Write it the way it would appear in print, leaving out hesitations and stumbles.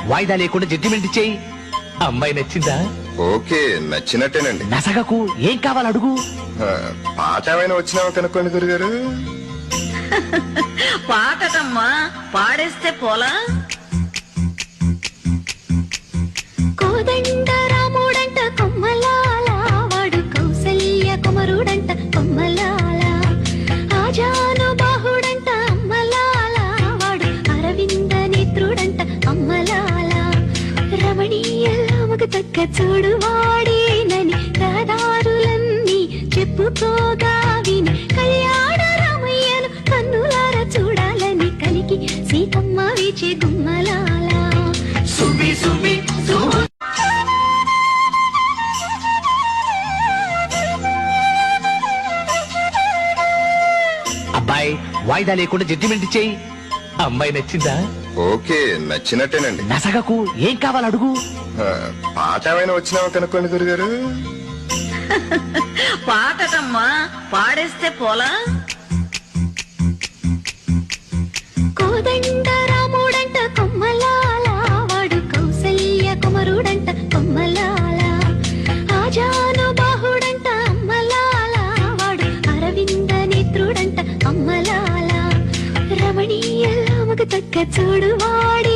వాయిదా లేకుండా జడ్జిమెంట్ ఇచ్చేయి. అమ్మాయి నచ్చిందా? ఓకే, నచ్చినట్టేనండి. నసగకు, ఏం కావాలి అడుగు. పాట ఏమైనా వచ్చినావా కనుక్కోండి గురుగారు. పాటటమ్మా, పాడేస్తే పోలా. కోదండ రాముడంట కొమ్మలాల, వాడు కౌసల్య కుమరుడంట కొమ్మలాల. ఆజాను బాహుడంట అమ్మలాల, వాడు అరవింద నేత్రుడంట అమ్మలాల. రమణీయలామకు తక్క చూడు వాడేనని రహదారులన్నీ చెప్పుకోగా విని, కళ్యాణ రామయ్యను కన్నులార చూడాలని కలికి సీతమ్మ వీచే గుమ్మలాల. సుబి సుబి సుబి. అబ్బాయి వాయిదా లేకుండా జడ్జిమెంట్ ఇచ్చేయి. అమ్మాయి నచ్చిందా? ఓకే, నచ్చినట్టేనండి. నసగకు, ఏం కావాలి అడుగు. పాట ఏమైనా వచ్చినావా కనుక్కోండి గురుగారు. పాటటమ్మా, పాడేస్తే పోలా. కోదండ రాముడంట కొమ్మలాల, వాడు కౌసల్య కుమరుడంట కొమ్మలాల. ఆజాను బాహుడంట అమ్మలాల, వాడు అరవింద నేత్రుడంట అమ్మలాల. రమణీయలామకు తక్క చూడు వాడే